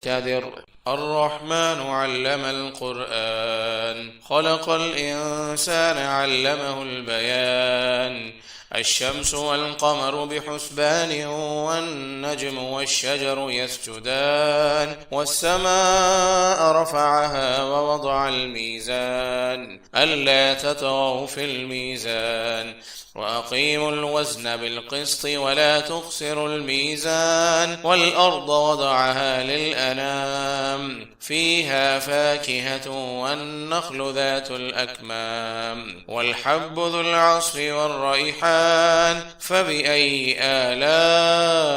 كادر. الرحمن علم القرآن خلق الإنسان علمه البيان الشمس والقمر بحسبان والنجم والشجر يسجدان والسماء رفعها ووضع الميزان ألا تطغوا في الميزان وأقيموا الوزن بالقسط ولا تخسروا الميزان والأرض وضعها للأنام فيها فاكهة والنخل ذات الأكمام والحب ذو العصف والريحان فبأي آلاء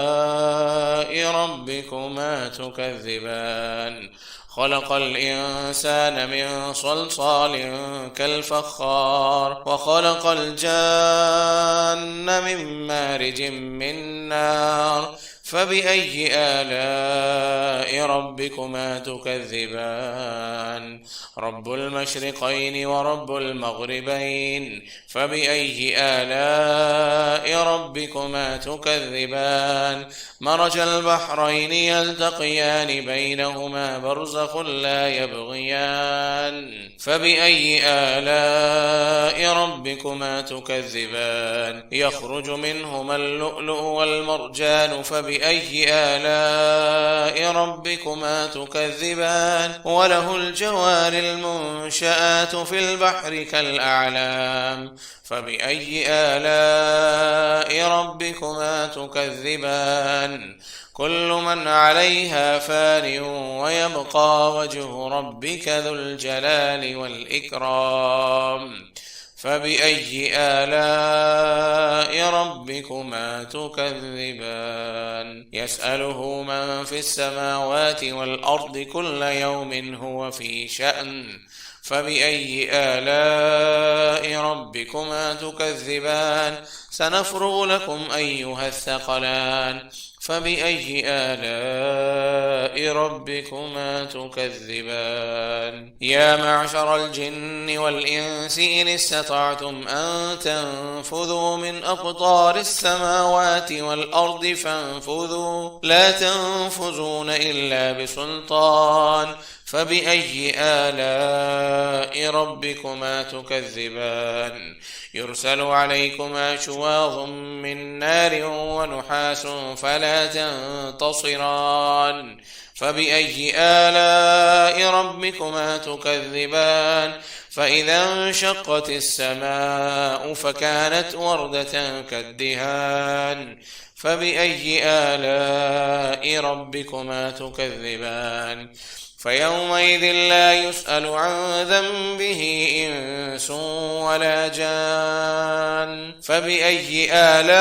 ربكما تكذبان خلق الإنسان من صلصال كالفخار وخلق الجان من مارج من نار فبأي آلاء ربكما تكذبان رب المشرقين ورب المغربين فبأي آلاء ربكما تكذبان مرج البحرين يلتقيان بينهما برزخ لا يبغيان فبأي آلاء ربكما تكذبان يخرج منهما اللؤلؤ والمرجان فبأي آلاء ربكما تكذبان وله الجوار المنشآت في البحر كالأعلام فبأي آلاء ربكما تكذبان كل من عليها فان ويبقى وجه ربك ذو الجلال والإكرام فبأي آلاء ربكما تكذبان يسأله من في السماوات والأرض كل يوم هو في شأن فبأي آلاء ربكما تكذبان سنفرغ لكم أيها الثقلان فبأي آلاء ربكما تكذبان يا معشر الجن والإنس إن استطعتم أن تنفذوا من أقطار السماوات والأرض فانفذوا لا تنفذون إلا بسلطان فبأي آلاء ربكما تكذبان يرسل عليكما شواظ من نار ونحاس فلا تنتصران فبأي آلاء ربكما تكذبان فإذا انشقت السماء فكانت وردة كالدهان فبأي آلاء ربكما تكذبان فيومئذ لا يسأل عن ذنبه إنس ولا جان فبأي آلاء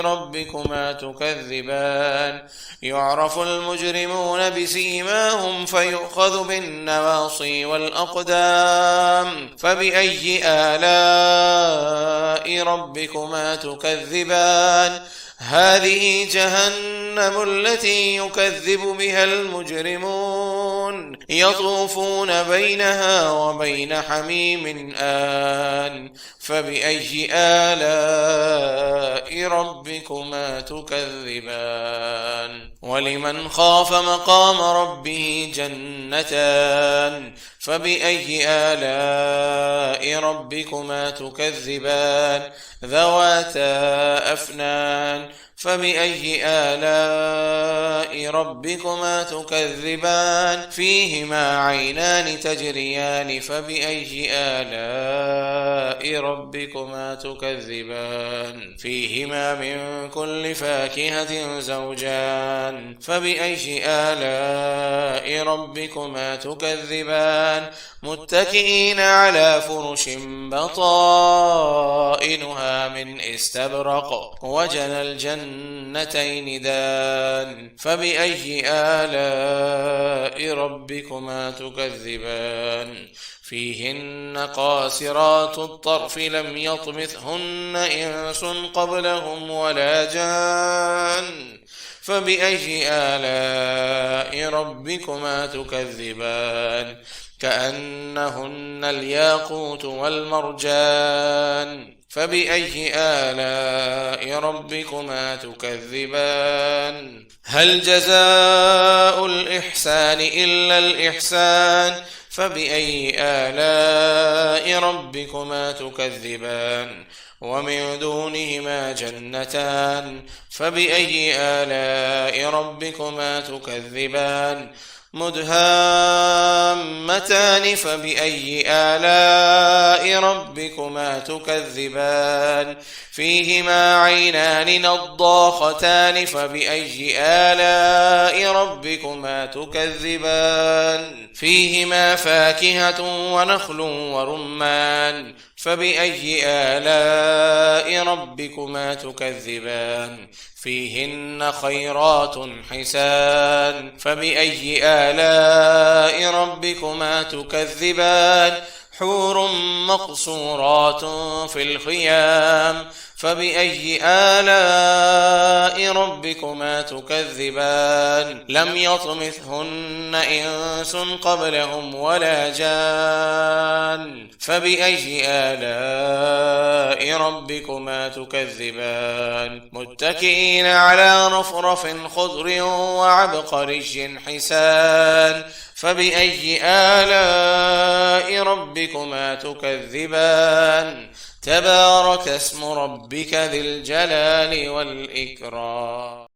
ربكما تكذبان يعرف المجرمون بسيماهم فيؤخذ بالنواصي والأقدام فبأي آلاء ربكما تكذبان هذه جهنم التي يكذب بها المجرمون يطوفون بينها وبين حميم آن فبأي آلاء ربكما تكذبان ولمن خاف مقام ربه جنتان فبأي آلاء ربكما تكذبان ذواتا أفنان فبأي آلاء ربكما تكذبان فيهما عينان تجريان فبأي آلاء ربكما تكذبان فيهما من كل فاكهة زوجان فبأي آلاء ربكما تكذبان متكئين على فرش بطائنها من استبرق وجنى الجنتين دان فبأي آلاء ربكما تكذبان فيهن قاصرات الطرف لم يطمثهن إنس قبلهم ولا جان فبأي آلاء ربكما تكذبان كأنهن الياقوت والمرجان فبأي آلاء ربكما تكذبان هل جزاء الإحسان إلا الإحسان فبأي آلاء ربكما تكذبان ومن دونهما جنتان فبأي آلاء ربكما تكذبان مدهامتان فبأي آلاء ربكما تكذبان فيهما عينان نضاختان فبأي آلاء ربكما تكذبان فيهما فاكهة ونخل ورمان فبأي آلاء ربكما تكذبان فيهن خيرات حسان فبأي آلاء ربكما تكذبان حور مقصورات في الخيام فبأي آلاء ربكما تكذبان لم يطمثهن إنس قبلهم ولا جان فبأي آلاء ربكما تكذبان متكئين على رفرف خضر وعبقري حسان فبأي آلاء ربكما تكذبان تبارك اسم ربك ذي الجلال والإكرام.